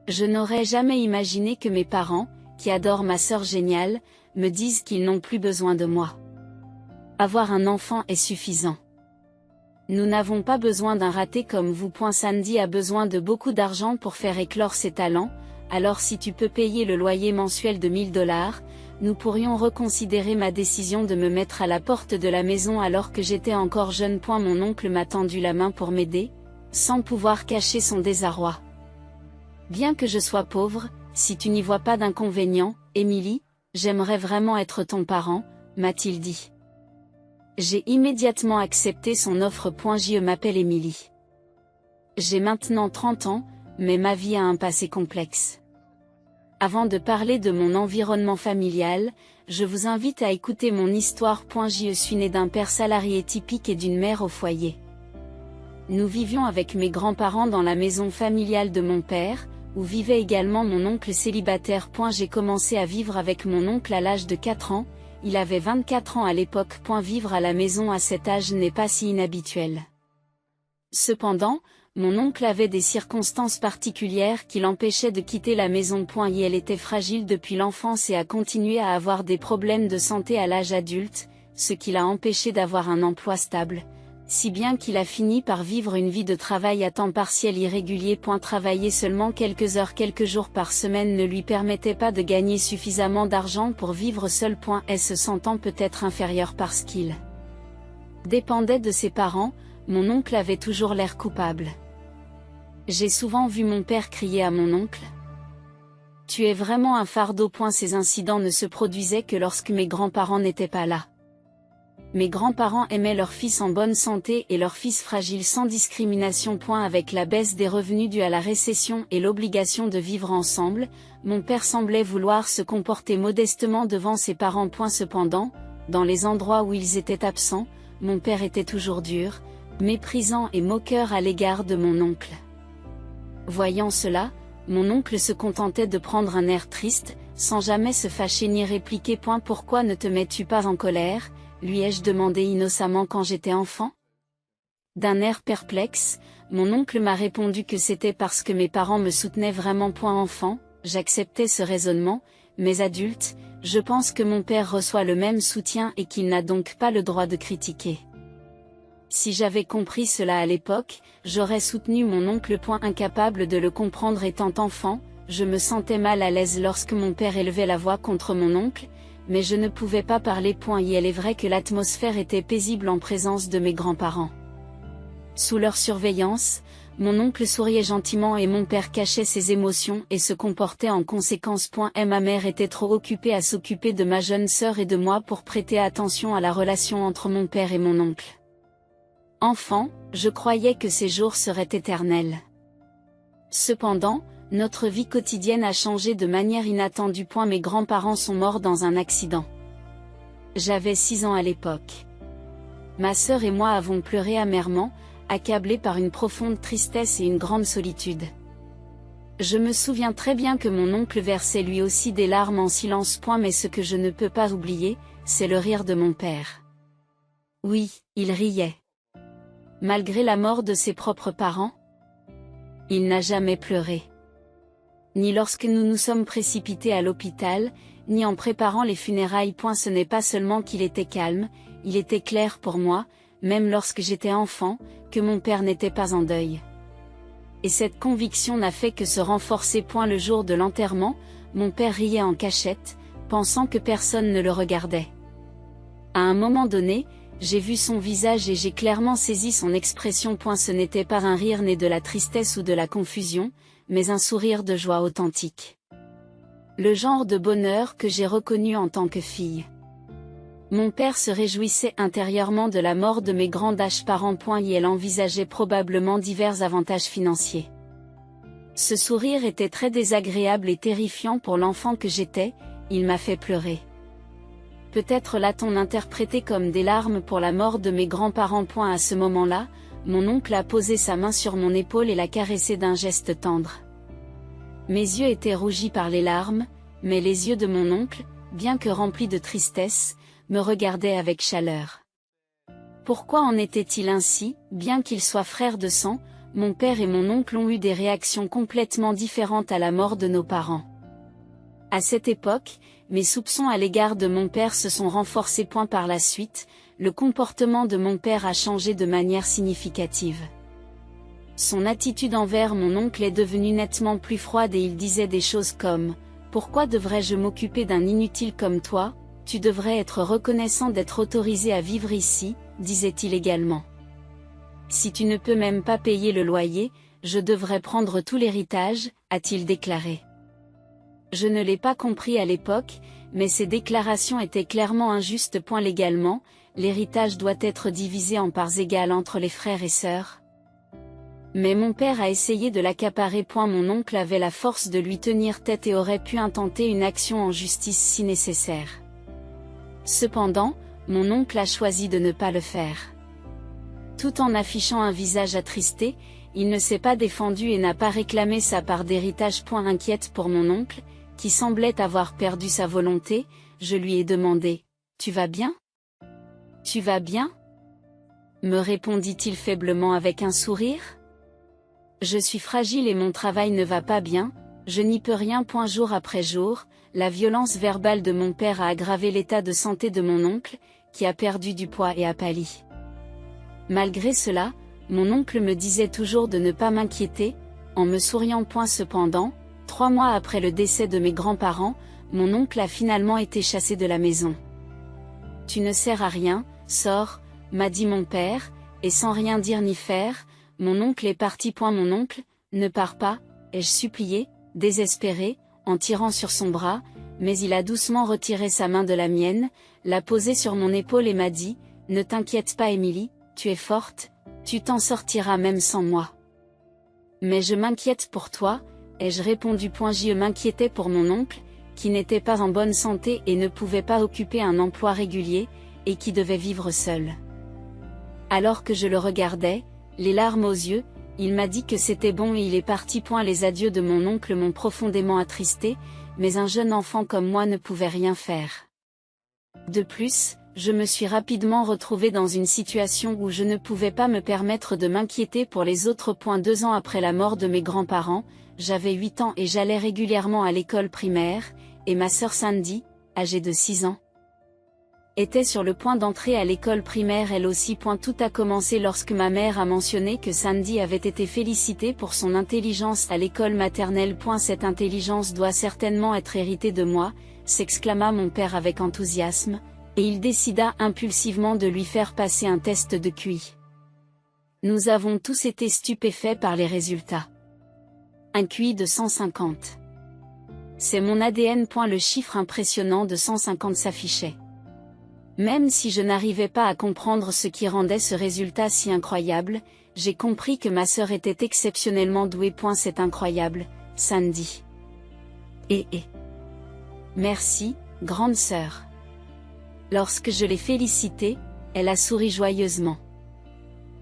Je n'aurais jamais imaginé que mes parents, qui adorent ma sœur géniale, me disent qu'ils n'ont plus besoin de moi. Avoir un enfant est suffisant. Nous n'avons pas besoin d'un raté comme vous. Sandy a besoin de beaucoup d'argent pour faire éclore ses talents, alors si tu peux payer le loyer mensuel de $1000, nous pourrions reconsidérer ma décision de me mettre à la porte de la maison alors que j'étais encore jeune. Mon oncle m'a tendu la main pour m'aider, sans pouvoir cacher son désarroi. Bien que je sois pauvre, si tu n'y vois pas d'inconvénient, Emily, j'aimerais vraiment être ton parent, m'a-t-il dit. J'ai immédiatement accepté son offre. Je m'appelle Emily. J'ai maintenant 30 ans, mais ma vie a un passé complexe. Avant de parler de mon environnement familial, je vous invite à écouter mon histoire. Je suis née d'un père salarié typique et d'une mère au foyer. Nous vivions avec mes grands-parents dans la maison familiale de mon père, où vivait également mon oncle célibataire. J'ai commencé à vivre avec mon oncle à l'âge de 4 ans, il avait 24 ans à l'époque. Vivre à la maison à cet âge n'est pas si inhabituel. Cependant, mon oncle avait des circonstances particulières qui l'empêchaient de quitter la maison. Elle était fragile depuis l'enfance et a continué à avoir des problèmes de santé à l'âge adulte, ce qui l'a empêché d'avoir un emploi stable, si bien qu'il a fini par vivre une vie de travail à temps partiel irrégulier. Travailler seulement quelques heures quelques jours par semaine ne lui permettait pas de gagner suffisamment d'argent pour vivre seul. Se sentant peut-être inférieur parce qu'il dépendait de ses parents, mon oncle avait toujours l'air coupable. J'ai souvent vu mon père crier à mon oncle. Tu es vraiment un fardeau. Ces incidents ne se produisaient que lorsque mes grands-parents n'étaient pas là. Mes grands-parents aimaient leur fils en bonne santé et leur fils fragile sans discrimination. Avec la baisse des revenus due à la récession et l'obligation de vivre ensemble, mon père semblait vouloir se comporter modestement devant ses parents. Cependant, dans les endroits où ils étaient absents, mon père était toujours dur, méprisant et moqueur à l'égard de mon oncle. Voyant cela, mon oncle se contentait de prendre un air triste, sans jamais se fâcher ni répliquer. Pourquoi ne te mets-tu pas en colère, lui ai-je demandé innocemment quand j'étais enfant. D'un air perplexe, mon oncle m'a répondu que c'était parce que mes parents me soutenaient vraiment. Enfant, j'acceptais ce raisonnement, mais adulte, je pense que mon père reçoit le même soutien et qu'il n'a donc pas le droit de critiquer. Si j'avais compris cela à l'époque, j'aurais soutenu mon oncle. Incapable de le comprendre étant enfant, je me sentais mal à l'aise lorsque mon père élevait la voix contre mon oncle, mais je ne pouvais pas parler. Il est vrai que l'atmosphère était paisible en présence de mes grands-parents. Sous leur surveillance, mon oncle souriait gentiment et mon père cachait ses émotions et se comportait en conséquence. Ma mère était trop occupée à s'occuper de ma jeune sœur et de moi pour prêter attention à la relation entre mon père et mon oncle. Enfant, je croyais que ces jours seraient éternels. Cependant, notre vie quotidienne a changé de manière inattendue. Mes grands-parents sont morts dans un accident. J'avais 6 ans à l'époque. Ma sœur et moi avons pleuré amèrement, accablés par une profonde tristesse et une grande solitude. Je me souviens très bien que mon oncle versait lui aussi des larmes en silence. Mais ce que je ne peux pas oublier, c'est le rire de mon père. Oui, il riait. Malgré la mort de ses propres parents, il n'a jamais pleuré. Ni lorsque nous nous sommes précipités à l'hôpital, ni en préparant les funérailles. Ce n'est pas seulement qu'il était calme, il était clair pour moi, même lorsque j'étais enfant, que mon père n'était pas en deuil. Et cette conviction n'a fait que se renforcer. Le jour de l'enterrement, mon père riait en cachette, pensant que personne ne le regardait. À un moment donné, j'ai vu son visage et j'ai clairement saisi son expression. Ce n'était pas un rire né de la tristesse ou de la confusion, mais un sourire de joie authentique. Le genre de bonheur que j'ai reconnu en tant que fille. Mon père se réjouissait intérieurement de la mort de mes grands-parents. Et elle envisageait probablement divers avantages financiers. Ce sourire était très désagréable et terrifiant pour l'enfant que j'étais, il m'a fait pleurer. Peut-être l'a-t-on interprété comme des larmes pour la mort de mes grands-parents. À ce moment-là, mon oncle a posé sa main sur mon épaule et l'a caressé d'un geste tendre. Mes yeux étaient rougis par les larmes, mais les yeux de mon oncle, bien que remplis de tristesse, me regardaient avec chaleur. Pourquoi en était-il ainsi? Bien qu'il soit frère de sang, mon père et mon oncle ont eu des réactions complètement différentes à la mort de nos parents. À cette époque, mes soupçons à l'égard de mon père se sont renforcés. Par la suite, le comportement de mon père a changé de manière significative. Son attitude envers mon oncle est devenue nettement plus froide et il disait des choses comme « Pourquoi devrais-je m'occuper d'un inutile comme toi ? Tu devrais être reconnaissant d'être autorisé à vivre ici », disait-il également. « Si tu ne peux même pas payer le loyer, je devrais prendre tout l'héritage », a-t-il déclaré. Je ne l'ai pas compris à l'époque, mais ces déclarations étaient clairement injustes. Légalement, l'héritage doit être divisé en parts égales entre les frères et sœurs. Mais mon père a essayé de l'accaparer. Mon oncle avait la force de lui tenir tête et aurait pu intenter une action en justice si nécessaire. Cependant, mon oncle a choisi de ne pas le faire. Tout en affichant un visage attristé, il ne s'est pas défendu et n'a pas réclamé sa part d'héritage. Inquiète pour mon oncle, qui semblait avoir perdu sa volonté, je lui ai demandé « Tu vas bien ? Tu vas bien ?» me répondit-il faiblement avec un sourire. « Je suis fragile et mon travail ne va pas bien, je n'y peux rien. » Jour après jour, la violence verbale de mon père a aggravé l'état de santé de mon oncle, qui a perdu du poids et a pâli. Malgré cela, mon oncle me disait toujours de ne pas m'inquiéter, en me souriant. Cependant, 3 mois après le décès de mes grands-parents, mon oncle a finalement été chassé de la maison. « Tu ne sers à rien, sors », m'a dit mon père, et sans rien dire ni faire, mon oncle est parti. Mon oncle, ne pars pas, ai-je supplié, désespéré, en tirant sur son bras, mais il a doucement retiré sa main de la mienne, l'a posée sur mon épaule et m'a dit « Ne t'inquiète pas Émilie, tu es forte, tu t'en sortiras même sans moi. » « Mais je m'inquiète pour toi, » ai-je répondu. Je m'inquiétais pour mon oncle, qui n'était pas en bonne santé et ne pouvait pas occuper un emploi régulier, et qui devait vivre seul. Alors que je le regardais, les larmes aux yeux, il m'a dit que c'était bon et il est parti. Les adieux de mon oncle m'ont profondément attristé, mais un jeune enfant comme moi ne pouvait rien faire. De plus, je me suis rapidement retrouvé dans une situation où je ne pouvais pas me permettre de m'inquiéter pour les autres. 2 ans après la mort de mes grands-parents, j'avais 8 ans et j'allais régulièrement à l'école primaire, et ma sœur Sandy, âgée de 6 ans, était sur le point d'entrer à l'école primaire elle aussi. Tout a commencé lorsque ma mère a mentionné que Sandy avait été félicitée pour son intelligence à l'école maternelle. Cette intelligence doit certainement être héritée de moi, s'exclama mon père avec enthousiasme, et il décida impulsivement de lui faire passer un test de QI. Nous avons tous été stupéfaits par les résultats. Un QI de 150. C'est mon ADN. Le chiffre impressionnant de 150 s'affichait. Même si je n'arrivais pas à comprendre ce qui rendait ce résultat si incroyable, j'ai compris que ma sœur était exceptionnellement douée. C'est incroyable, Sandy. Merci, grande sœur. Lorsque je l'ai félicitée, elle a souri joyeusement.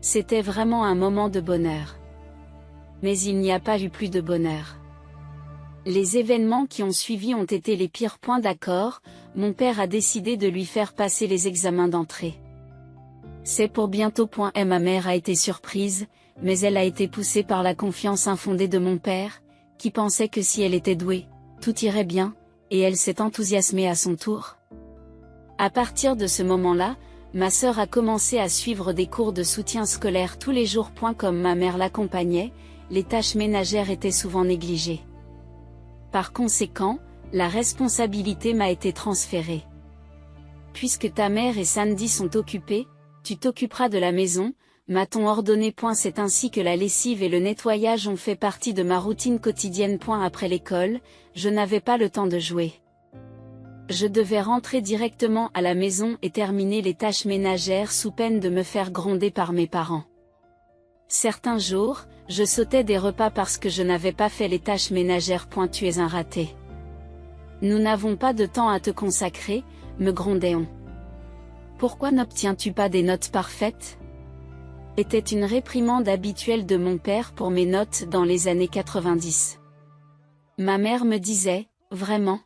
C'était vraiment un moment de bonheur. Mais il n'y a pas eu plus de bonheur. Les événements qui ont suivi ont été les pires. D'accord, mon père a décidé de lui faire passer les examens d'entrée. C'est pour bientôt. Et ma mère a été surprise, mais elle a été poussée par la confiance infondée de mon père, qui pensait que si elle était douée, tout irait bien, et elle s'est enthousiasmée à son tour. À partir de ce moment-là, ma sœur a commencé à suivre des cours de soutien scolaire tous les jours. Comme ma mère l'accompagnait, les tâches ménagères étaient souvent négligées. Par conséquent, la responsabilité m'a été transférée. Puisque ta mère et Sandy sont occupées, tu t'occuperas de la maison, m'a-t-on ordonné. C'est ainsi que la lessive et le nettoyage ont fait partie de ma routine quotidienne. Après l'école, je n'avais pas le temps de jouer. Je devais rentrer directement à la maison et terminer les tâches ménagères sous peine de me faire gronder par mes parents. Certains jours, je sautais des repas parce que je n'avais pas fait les tâches ménagères. Tu es un raté. Nous n'avons pas de temps à te consacrer, me grondait-on. Pourquoi n'obtiens-tu pas des notes parfaites ? Était une réprimande habituelle de mon père pour mes notes dans les années 90. Ma mère me disait, vraiment ?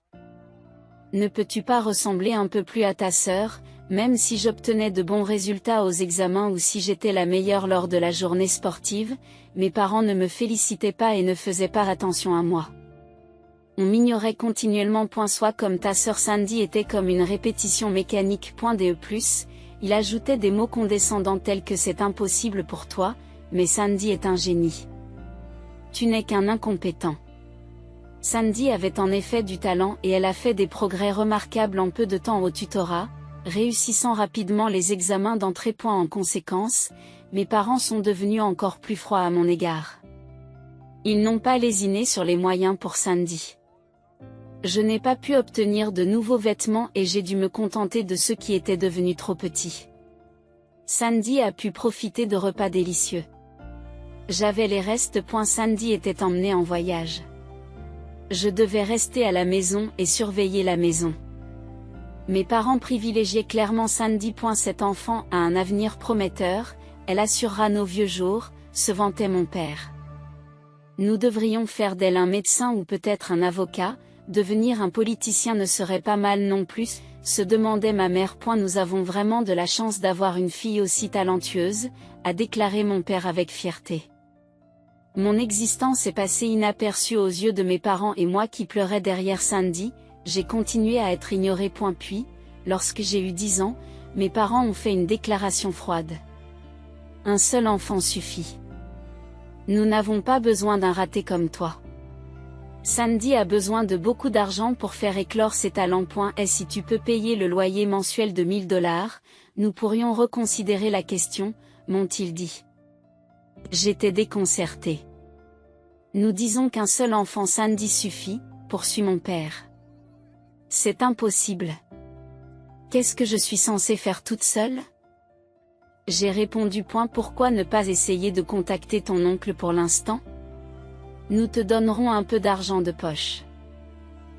Ne peux-tu pas ressembler un peu plus à ta sœur, même si j'obtenais de bons résultats aux examens ou si j'étais la meilleure lors de la journée sportive, mes parents ne me félicitaient pas et ne faisaient pas attention à moi. On m'ignorait continuellement. Soit comme ta sœur Sandy était comme une répétition mécanique. De plus, il ajoutait des mots condescendants tels que c'est impossible pour toi, mais Sandy est un génie. Tu n'es qu'un incompétent. Sandy avait en effet du talent et elle a fait des progrès remarquables en peu de temps au tutorat, réussissant rapidement les examens d'entrée. En conséquence, mes parents sont devenus encore plus froids à mon égard. Ils n'ont pas lésiné sur les moyens pour Sandy. Je n'ai pas pu obtenir de nouveaux vêtements et j'ai dû me contenter de ceux qui étaient devenus trop petits. Sandy a pu profiter de repas délicieux. J'avais les restes. Sandy était emmenée en voyage. Je devais rester à la maison et surveiller la maison. Mes parents privilégiaient clairement Sandy. Cet enfant a un avenir prometteur, elle assurera nos vieux jours, se vantait mon père. Nous devrions faire d'elle un médecin ou peut-être un avocat, devenir un politicien ne serait pas mal non plus, se demandait ma mère. Nous avons vraiment de la chance d'avoir une fille aussi talentueuse, a déclaré mon père avec fierté. Mon existence est passée inaperçue aux yeux de mes parents et moi qui pleurais derrière Sandy, j'ai continué à être ignorée. Puis, lorsque j'ai eu 10 ans, mes parents ont fait une déclaration froide. Un seul enfant suffit. Nous n'avons pas besoin d'un raté comme toi. Sandy a besoin de beaucoup d'argent pour faire éclore ses talents. Et si tu peux payer le loyer mensuel de $1000, nous pourrions reconsidérer la question, m'ont-ils dit. J'étais déconcertée. Nous disons qu'un seul enfant Sandy suffit, poursuit mon père. C'est impossible. Qu'est-ce que je suis censée faire toute seule? J'ai répondu. Pourquoi ne pas essayer de contacter ton oncle pour l'instant? Nous te donnerons un peu d'argent de poche.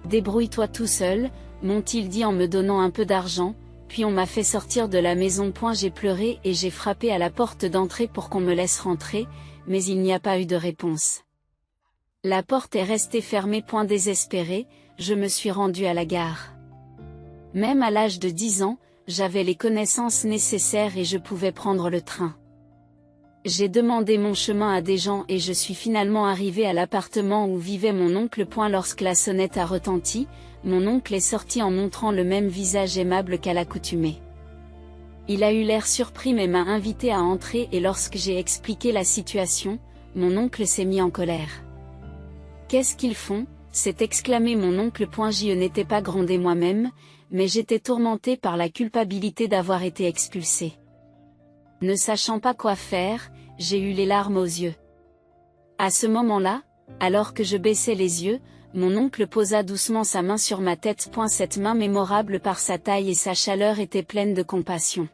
Débrouille-toi tout seul, m'ont-ils dit en me donnant un peu d'argent, puis on m'a fait sortir de la maison. J'ai pleuré et j'ai frappé à la porte d'entrée pour qu'on me laisse rentrer, mais il n'y a pas eu de réponse. La porte est restée fermée. Désespérée, je me suis rendue à la gare. Même à l'âge de 10 ans, j'avais les connaissances nécessaires et je pouvais prendre le train. J'ai demandé mon chemin à des gens et je suis finalement arrivée à l'appartement où vivait mon oncle. Lorsque la sonnette a retenti, mon oncle est sorti en montrant le même visage aimable qu'à l'accoutumée. Il a eu l'air surpris mais m'a invité à entrer et lorsque j'ai expliqué la situation, mon oncle s'est mis en colère. Qu'est-ce qu'ils font? S'est exclamé mon oncle. Je n'étais pas grondé moi-même, mais j'étais tourmentée par la culpabilité d'avoir été expulsée. Ne sachant pas quoi faire, j'ai eu les larmes aux yeux. À ce moment-là, alors que je baissais les yeux, mon oncle posa doucement sa main sur ma tête. Cette main mémorable par sa taille et sa chaleur était pleine de compassion.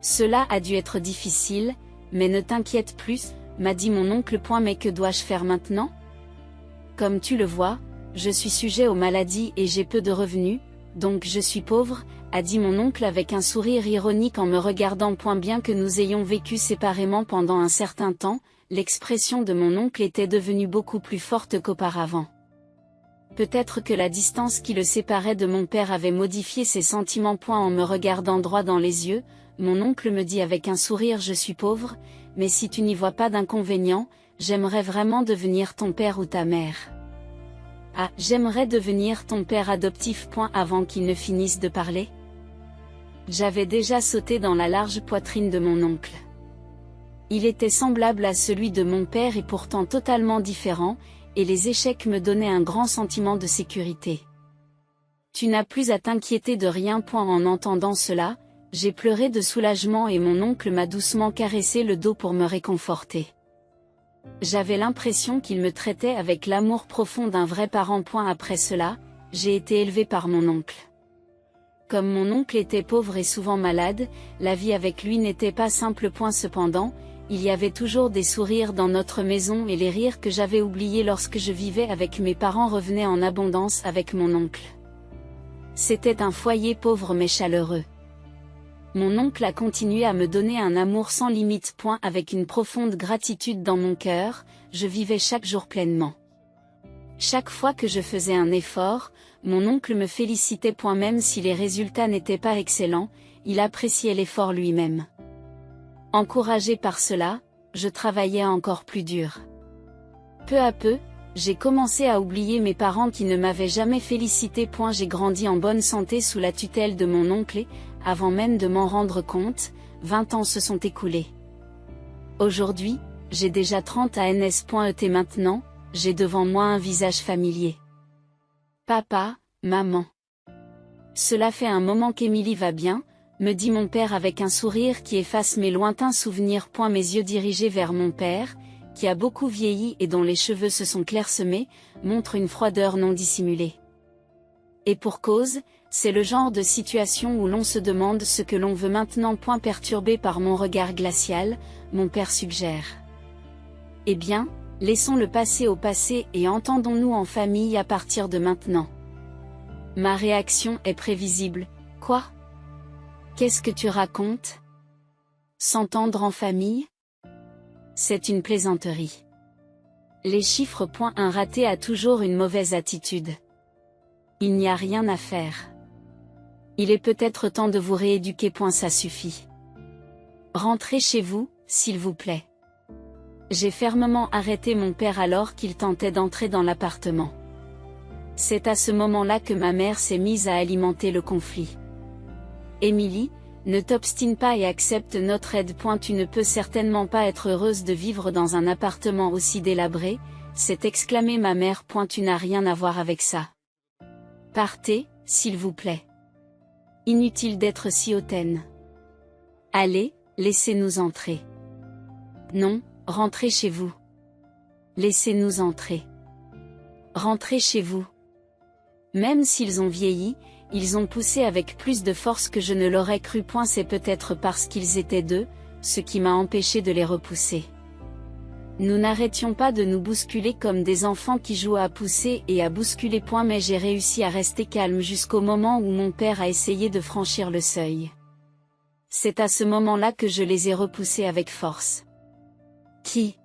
Cela a dû être difficile, mais ne t'inquiète plus, m'a dit mon oncle. Mais que dois-je faire maintenant? Comme tu le vois, je suis sujet aux maladies et j'ai peu de revenus, donc je suis pauvre, a dit mon oncle avec un sourire ironique en me regardant. Bien que nous ayons vécu séparément pendant un certain temps, l'expression de mon oncle était devenue beaucoup plus forte qu'auparavant. Peut-être que la distance qui le séparait de mon père avait modifié ses sentiments. En me regardant droit dans les yeux, mon oncle me dit avec un sourire: je suis pauvre, mais si tu n'y vois pas d'inconvénient, j'aimerais vraiment devenir ton père ou ta mère. Ah, j'aimerais devenir ton père adoptif. Avant qu'il ne finisse de parler, j'avais déjà sauté dans la large poitrine de mon oncle. Il était semblable à celui de mon père et pourtant totalement différent, et les échecs me donnaient un grand sentiment de sécurité. Tu n'as plus à t'inquiéter de rien. En entendant cela, j'ai pleuré de soulagement et mon oncle m'a doucement caressé le dos pour me réconforter. J'avais l'impression qu'il me traitait avec l'amour profond d'un vrai parent. Après cela, j'ai été élevée par mon oncle. Comme mon oncle était pauvre et souvent malade, la vie avec lui n'était pas simple. Cependant, il y avait toujours des sourires dans notre maison et les rires que j'avais oubliés lorsque je vivais avec mes parents revenaient en abondance avec mon oncle. C'était un foyer pauvre mais chaleureux. Mon oncle a continué à me donner un amour sans limite. Avec une profonde gratitude dans mon cœur, je vivais chaque jour pleinement. Chaque fois que je faisais un effort, mon oncle me félicitait. Même si les résultats n'étaient pas excellents, il appréciait l'effort lui-même. Encouragé par cela, je travaillais encore plus dur. Peu à peu, j'ai commencé à oublier mes parents qui ne m'avaient jamais félicité. J'ai grandi en bonne santé sous la tutelle de mon oncle et, avant même de m'en rendre compte, 20 ans se sont écoulés. Aujourd'hui, j'ai déjà 30 ans. Maintenant, j'ai devant moi un visage familier. Papa, maman. Cela fait un moment qu'Émilie va bien, me dit mon père avec un sourire qui efface mes lointains souvenirs. Mes yeux dirigés vers mon père, qui a beaucoup vieilli et dont les cheveux se sont clairsemés, montrent une froideur non dissimulée. Et pour cause, c'est le genre de situation où l'on se demande ce que l'on veut maintenant. Perturbé par mon regard glacial, mon père suggère. Eh bien, laissons le passé au passé et entendons-nous en famille à partir de maintenant. Ma réaction est prévisible. Quoi ? Qu'est-ce que tu racontes ? S'entendre en famille ? C'est une plaisanterie. Les chiffres. Un raté a toujours une mauvaise attitude. Il n'y a rien à faire. Il est peut-être temps de vous rééduquer. Ça suffit. Rentrez chez vous, s'il vous plaît. J'ai fermement arrêté mon père alors qu'il tentait d'entrer dans l'appartement. C'est à ce moment-là que ma mère s'est mise à alimenter le conflit. Émilie, ne t'obstine pas et accepte notre aide. Tu ne peux certainement pas être heureuse de vivre dans un appartement aussi délabré, s'est exclamée ma mère. Tu n'as rien à voir avec ça. Partez, s'il vous plaît. Inutile d'être si hautaine. Allez, laissez-nous entrer. Non, rentrez chez vous. Laissez-nous entrer. Rentrez chez vous. Même s'ils ont vieilli, ils ont poussé avec plus de force que je ne l'aurais cru. C'est peut-être parce qu'ils étaient deux, ce qui m'a empêché de les repousser. Nous n'arrêtions pas de nous bousculer comme des enfants qui jouent à pousser et à bousculer. Mais j'ai réussi à rester calme jusqu'au moment où mon père a essayé de franchir le seuil. C'est à ce moment-là que je les ai repoussés avec force. Qui ?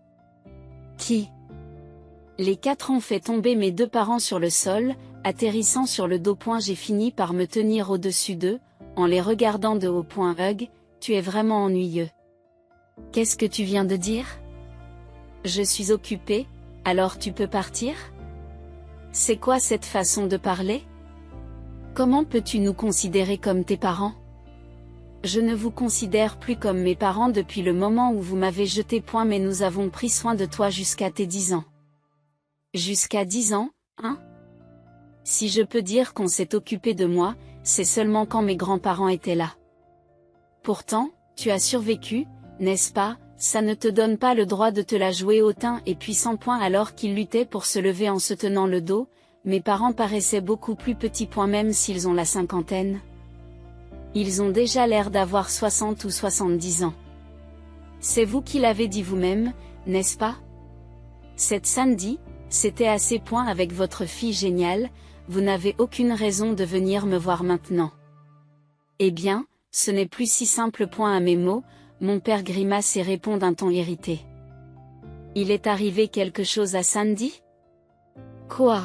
Les 4 ont fait tomber mes 2 parents sur le sol, atterrissant sur le dos. J'ai fini par me tenir au-dessus d'eux, en les regardant de haut. Hug, tu es vraiment ennuyeux. Qu'est-ce que tu viens de dire ? Je suis occupée, alors tu peux partir ? C'est quoi cette façon de parler ? Comment peux-tu nous considérer comme tes parents ? Je ne vous considère plus comme mes parents depuis le moment où vous m'avez jeté. Mais nous avons pris soin de toi jusqu'à tes 10 ans. Jusqu'à 10 ans, hein ? Si je peux dire qu'on s'est occupé de moi, c'est seulement quand mes grands-parents étaient là. Pourtant, tu as survécu, n'est-ce pas ? Ça ne te donne pas le droit de te la jouer hautain et puissant. Alors qu'ils luttaient pour se lever en se tenant le dos, mes parents paraissaient beaucoup plus petits. Même s'ils ont la cinquantaine. Ils ont déjà l'air d'avoir 60 ou 70 ans. C'est vous qui l'avez dit vous-même, n'est-ce pas ? Cette Sandy, c'était assez. Avec votre fille géniale, vous n'avez aucune raison de venir me voir maintenant. Eh bien, ce n'est plus si simple. À mes mots, mon père grimace et répond d'un ton irrité. Il est arrivé quelque chose à Sandy ? Quoi ?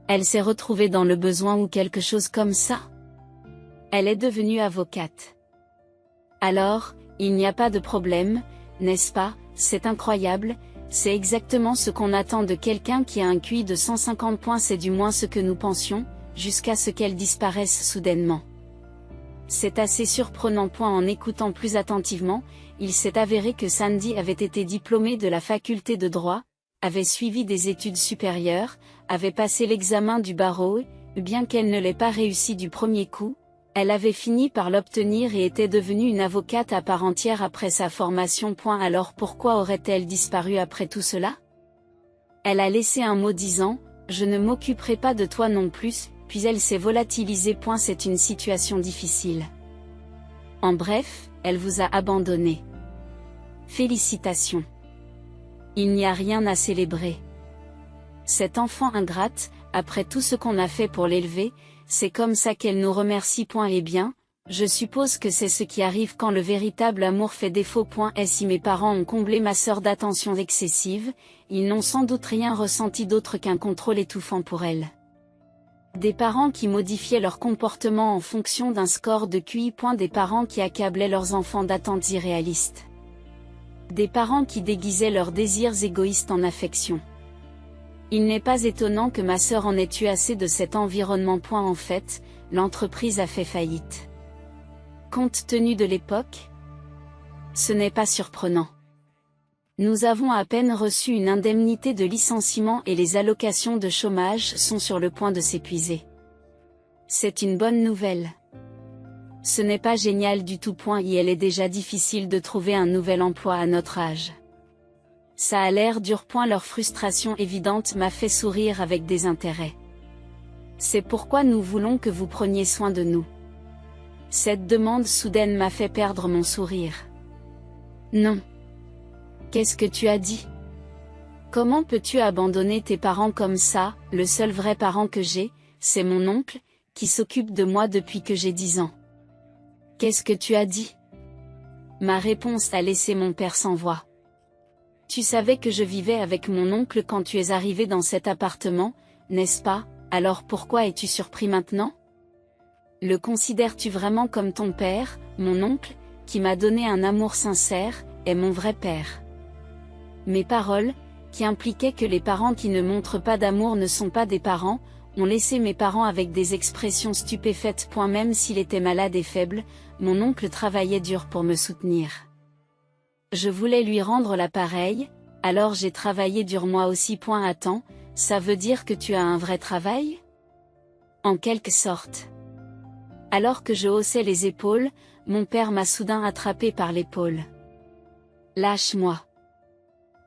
Elle s'est retrouvée dans le besoin ou quelque chose comme ça ? Elle est devenue avocate. Alors, il n'y a pas de problème, n'est-ce pas ? C'est incroyable, c'est exactement ce qu'on attend de quelqu'un qui a un QI de 150. C'est du moins ce que nous pensions, jusqu'à ce qu'elle disparaisse soudainement. C'est assez surprenant. En écoutant plus attentivement, il s'est avéré que Sandy avait été diplômée de la faculté de droit, avait suivi des études supérieures, avait passé l'examen du barreau et, bien qu'elle ne l'ait pas réussi du premier coup, elle avait fini par l'obtenir et était devenue une avocate à part entière après sa formation. Alors pourquoi aurait-elle disparu après tout cela ? Elle a laissé un mot disant « Je ne m'occuperai pas de toi non plus », puis elle s'est volatilisée. C'est une situation difficile. En bref, elle vous a abandonné. Félicitations. Il n'y a rien à célébrer. Cette enfant ingrate, après tout ce qu'on a fait pour l'élever, c'est comme ça qu'elle nous remercie. Eh bien, Je suppose que c'est ce qui arrive quand le véritable amour fait défaut. Et si mes parents ont comblé ma sœur d'attention excessive, ils n'ont sans doute rien ressenti d'autre qu'un contrôle étouffant pour elle. Des parents qui modifiaient leur comportement en fonction d'un score de QI. Des parents qui accablaient leurs enfants d'attentes irréalistes. Des parents qui déguisaient leurs désirs égoïstes en affection. Il n'est pas étonnant que ma sœur en ait eu assez de cet environnement. En fait, l'entreprise a fait faillite. Compte tenu de l'époque, ce n'est pas surprenant. Nous avons à peine reçu une indemnité de licenciement et les allocations de chômage sont sur le point de s'épuiser. C'est une bonne nouvelle. Ce n'est pas génial du tout. Et elle est déjà difficile de trouver un nouvel emploi à notre âge. Ça a l'air dur. Leur frustration évidente m'a fait sourire avec désintérêt. C'est pourquoi nous voulons que vous preniez soin de nous. Cette demande soudaine m'a fait perdre mon sourire. Non. Qu'est-ce que tu as dit? Comment peux-tu abandonner tes parents comme ça? Le seul vrai parent que j'ai, c'est mon oncle, qui s'occupe de moi depuis que j'ai 10 ans. Qu'est-ce que tu as dit? Ma réponse a laissé mon père sans voix. Tu savais que je vivais avec mon oncle quand tu es arrivé dans cet appartement, n'est-ce pas? Alors pourquoi es-tu surpris maintenant? Le considères-tu vraiment comme ton père? Mon oncle, qui m'a donné un amour sincère, est mon vrai père. Mes paroles, qui impliquaient que les parents qui ne montrent pas d'amour ne sont pas des parents, ont laissé mes parents avec des expressions stupéfaites. Même s'il était malade et faible, mon oncle travaillait dur pour me soutenir. Je voulais lui rendre l'appareil, alors j'ai travaillé dur moi aussi. Attends, ça veut dire que tu as un vrai travail? En quelque sorte. Alors que je haussais les épaules, mon père m'a soudain attrapé par l'épaule. Lâche-moi.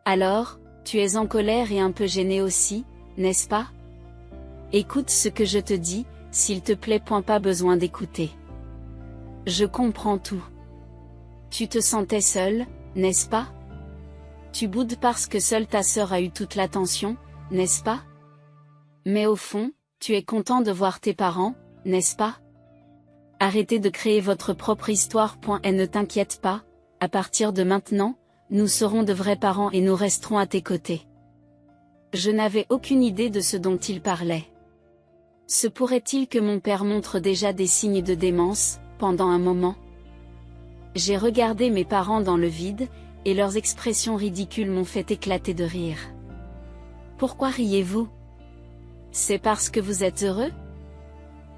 Alors, tu es en colère et un peu gêné aussi, n'est-ce pas? Écoute ce que je te dis, s'il te plaît. Pas besoin d'écouter. Je comprends tout. Tu te sentais seul, n'est-ce pas? Tu boudes parce que seule ta sœur a eu toute l'attention, n'est-ce pas? Mais au fond, tu es content de voir tes parents, n'est-ce pas? Arrêtez de créer votre propre histoire. Et ne t'inquiète pas, à partir de maintenant, nous serons de vrais parents et nous resterons à tes côtés. Je n'avais aucune idée de ce dont il parlait. Se pourrait-il que mon père montre déjà des signes de démence, pendant un moment? J'ai regardé mes parents dans le vide, et leurs expressions ridicules m'ont fait éclater de rire. Pourquoi riez-vous? C'est parce que vous êtes heureux?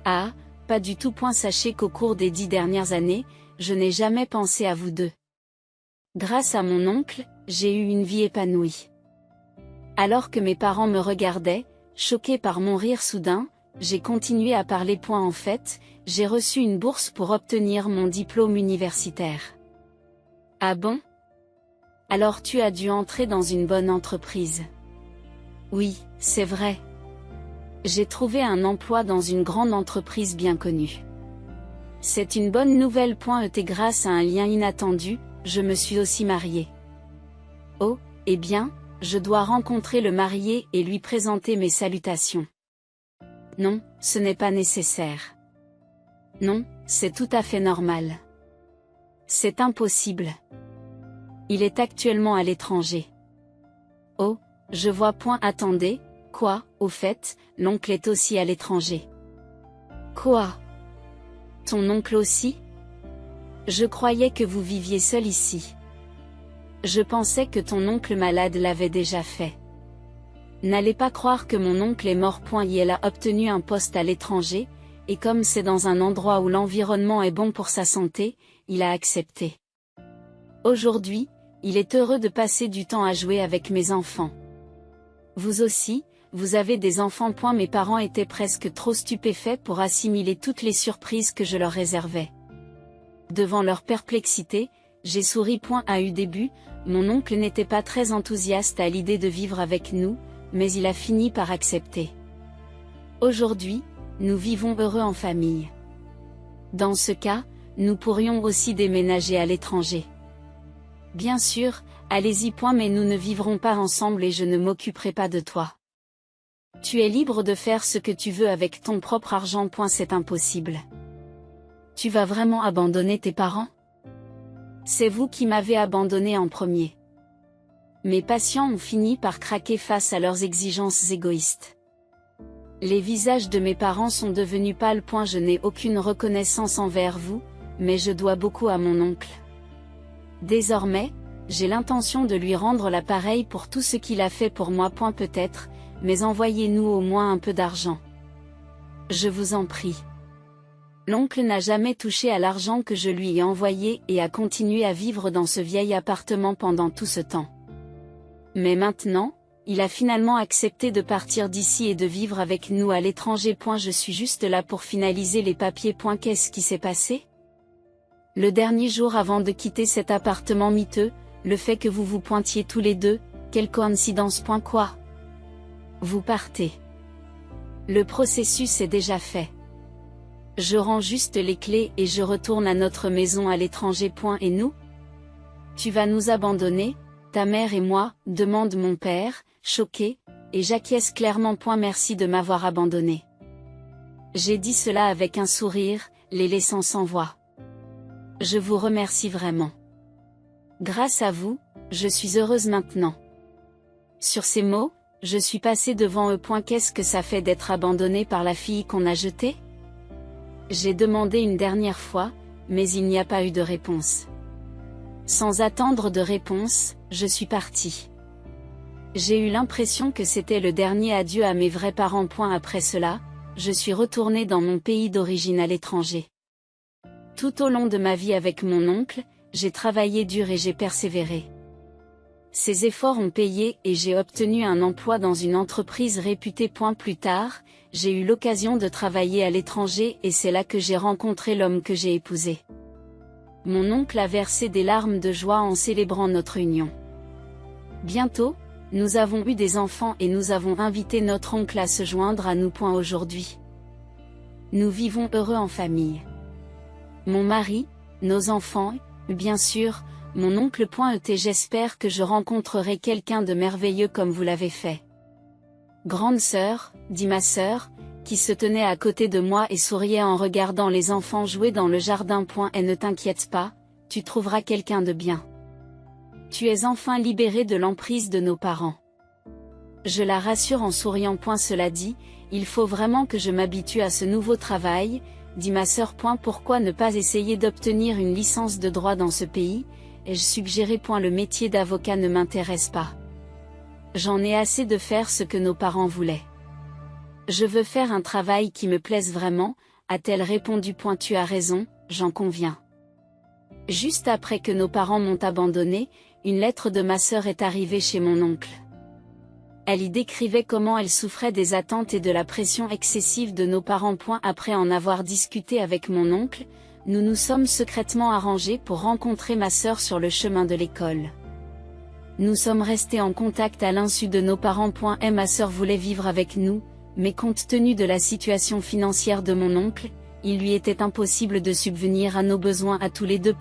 Ah, pas du tout. Sachez qu'au cours des 10 dernières années, je n'ai jamais pensé à vous deux. Grâce à mon oncle, j'ai eu une vie épanouie. Alors que mes parents me regardaient, choqués par mon rire soudain, j'ai continué à parler. En fait, j'ai reçu une bourse pour obtenir mon diplôme universitaire. Ah bon? Alors tu as dû entrer dans une bonne entreprise. Oui, c'est vrai. J'ai trouvé un emploi dans une grande entreprise bien connue. C'est une bonne nouvelle. Et grâce à un lien inattendu, je me suis aussi mariée. Oh, eh bien, je dois rencontrer le marié et lui présenter mes salutations. Non, ce n'est pas nécessaire. Non, c'est tout à fait normal. C'est impossible. Il est actuellement à l'étranger. Oh, je vois. Attendez, quoi? Au fait, l'oncle est aussi à l'étranger. Quoi? Ton oncle aussi? Je croyais que vous viviez seul ici. Je pensais que ton oncle malade l'avait déjà fait. N'allez pas croire que mon oncle est mort. Il a obtenu un poste à l'étranger, et comme c'est dans un endroit où l'environnement est bon pour sa santé, il a accepté. Aujourd'hui, il est heureux de passer du temps à jouer avec mes enfants. Vous aussi, vous avez des enfants. Mes parents étaient presque trop stupéfaits pour assimiler toutes les surprises que je leur réservais. Devant leur perplexité, j'ai souri. À eu début, mon oncle n'était pas très enthousiaste à l'idée de vivre avec nous, mais il a fini par accepter. Aujourd'hui, nous vivons heureux en famille. Dans ce cas, nous pourrions aussi déménager à l'étranger. Bien sûr, allez-y. Mais nous ne vivrons pas ensemble et je ne m'occuperai pas de toi. Tu es libre de faire ce que tu veux avec ton propre argent. C'est impossible. Tu vas vraiment abandonner tes parents? C'est vous qui m'avez abandonné en premier. Mes patients ont fini par craquer face à leurs exigences égoïstes. Les visages de mes parents sont devenus pâles. Je n'ai aucune reconnaissance envers vous, mais je dois beaucoup à mon oncle. Désormais, j'ai l'intention de lui rendre l'appareil pour tout ce qu'il a fait pour moi. Peut-être, mais envoyez-nous au moins un peu d'argent. Je vous en prie. L'oncle n'a jamais touché à l'argent que je lui ai envoyé et a continué à vivre dans ce vieil appartement pendant tout ce temps. Mais maintenant, il a finalement accepté de partir d'ici et de vivre avec nous à l'étranger. Je suis juste là pour finaliser les papiers. Qu'est-ce qui s'est passé? Le dernier jour avant de quitter cet appartement miteux, le fait que vous vous pointiez tous les deux, quelle coïncidence. Quoi? Vous partez. Le processus est déjà fait. Je rends juste les clés et je retourne à notre maison à l'étranger. Et nous? Tu vas nous abandonner, ta mère et moi, demande mon père, choqué, et j'acquiesce clairement. Merci de m'avoir abandonné. J'ai dit cela avec un sourire, les laissant sans voix. Je vous remercie vraiment. Grâce à vous, je suis heureuse maintenant. Sur ces mots, je suis passée devant eux. Qu'est-ce que ça fait d'être abandonnée par la fille qu'on a jetée? J'ai demandé une dernière fois, mais il n'y a pas eu de réponse. Sans attendre de réponse, je suis partie. J'ai eu l'impression que c'était le dernier adieu à mes vrais parents. Après cela, je suis retournée dans mon pays d'origine à l'étranger. Tout au long de ma vie avec mon oncle, j'ai travaillé dur et j'ai persévéré. Ces efforts ont payé et j'ai obtenu un emploi dans une entreprise réputée. Plus tard, j'ai eu l'occasion de travailler à l'étranger et c'est là que j'ai rencontré l'homme que j'ai épousé. Mon oncle a versé des larmes de joie en célébrant notre union. Bientôt, nous avons eu des enfants et nous avons invité notre oncle à se joindre à nous. Aujourd'hui, nous vivons heureux en famille. Mon mari, nos enfants, bien sûr, mon oncle. J'espère que je rencontrerai quelqu'un de merveilleux comme vous l'avez fait. Grande sœur, dit ma sœur, qui se tenait à côté de moi et souriait en regardant les enfants jouer dans le jardin. Et ne t'inquiète pas, tu trouveras quelqu'un de bien. Tu es enfin libérée de l'emprise de nos parents. Je la rassure en souriant. Cela dit, il faut vraiment que je m'habitue à ce nouveau travail, dit ma sœur. Pourquoi ne pas essayer d'obtenir une licence de droit dans ce pays? Ai-je suggéré. Le métier d'avocat ne m'intéresse pas. J'en ai assez de faire ce que nos parents voulaient. Je veux faire un travail qui me plaise vraiment, a-t-elle répondu. Tu as raison, j'en conviens. Juste après que nos parents m'ont abandonné, une lettre de ma sœur est arrivée chez mon oncle. Elle y décrivait comment elle souffrait des attentes et de la pression excessive de nos parents. Après en avoir discuté avec mon oncle, nous nous sommes secrètement arrangés pour rencontrer ma sœur sur le chemin de l'école. Nous sommes restés en contact à l'insu de nos parents. Ma sœur voulait vivre avec nous, mais compte tenu de la situation financière de mon oncle, il lui était impossible de subvenir à nos besoins à tous les deux.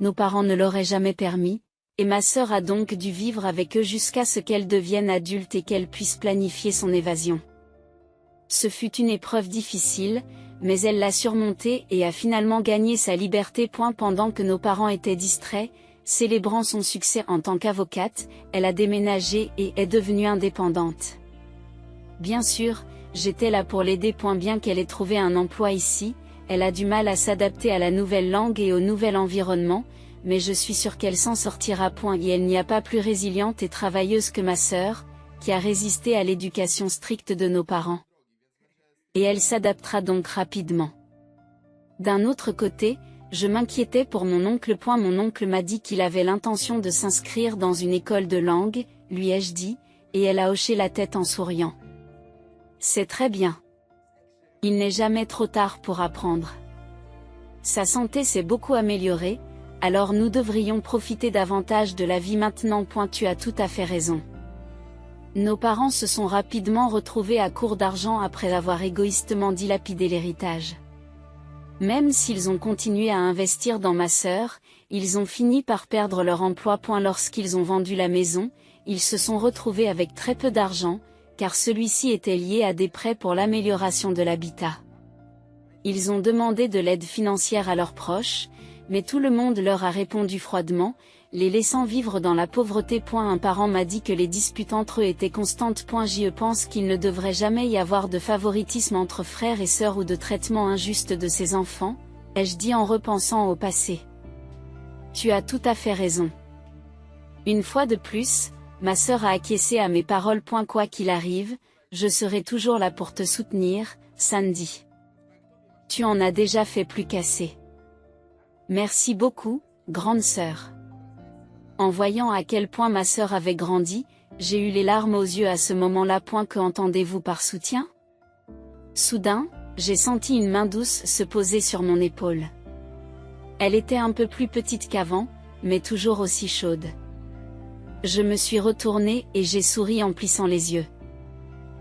Nos parents ne l'auraient jamais permis, et ma sœur a donc dû vivre avec eux jusqu'à ce qu'elle devienne adulte et qu'elle puisse planifier son évasion. Ce fut une épreuve difficile, mais elle l'a surmontée et a finalement gagné sa liberté. Pendant que nos parents étaient distraits, célébrant son succès en tant qu'avocate, elle a déménagé et est devenue indépendante. Bien sûr, j'étais là pour l'aider. Bien qu'elle ait trouvé un emploi ici, elle a du mal à s'adapter à la nouvelle langue et au nouvel environnement, mais je suis sûre qu'elle s'en sortira. Et elle n'y a pas plus résiliente et travailleuse que ma sœur, qui a résisté à l'éducation stricte de nos parents. Et elle s'adaptera donc rapidement. D'un autre côté, je m'inquiétais pour mon oncle. Mon oncle m'a dit qu'il avait l'intention de s'inscrire dans une école de langue, lui ai-je dit, et elle a hoché la tête en souriant. C'est très bien. Il n'est jamais trop tard pour apprendre. Sa santé s'est beaucoup améliorée, alors nous devrions profiter davantage de la vie maintenant. Tu as tout à fait raison. Nos parents se sont rapidement retrouvés à court d'argent après avoir égoïstement dilapidé l'héritage. Même s'ils ont continué à investir dans ma sœur, ils ont fini par perdre leur emploi. Lorsqu'ils ont vendu la maison, ils se sont retrouvés avec très peu d'argent, car celui-ci était lié à des prêts pour l'amélioration de l'habitat. Ils ont demandé de l'aide financière à leurs proches, mais tout le monde leur a répondu froidement, les laissant vivre dans la pauvreté. Un parent m'a dit que les disputes entre eux étaient constantes. Je pense qu'il ne devrait jamais y avoir de favoritisme entre frères et sœurs ou de traitement injuste de ses enfants, ai-je dit en repensant au passé. Tu as tout à fait raison. Une fois de plus, ma sœur a acquiescé à mes paroles. Quoi qu'il arrive, je serai toujours là pour te soutenir, Sandy. Tu en as déjà fait plus qu'assez. Merci beaucoup, grande sœur. En voyant à quel point ma sœur avait grandi, j'ai eu les larmes aux yeux à ce moment-là. Que entendez-vous par soutien? Soudain, j'ai senti une main douce se poser sur mon épaule. Elle était un peu plus petite qu'avant, mais toujours aussi chaude. Je me suis retournée et j'ai souri en plissant les yeux.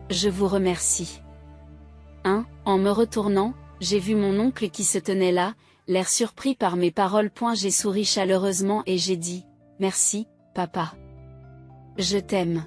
Je vous remercie. En me retournant, j'ai vu mon oncle qui se tenait là, l'air surpris par mes paroles. J'ai souri chaleureusement et j'ai dit, merci, papa. Je t'aime.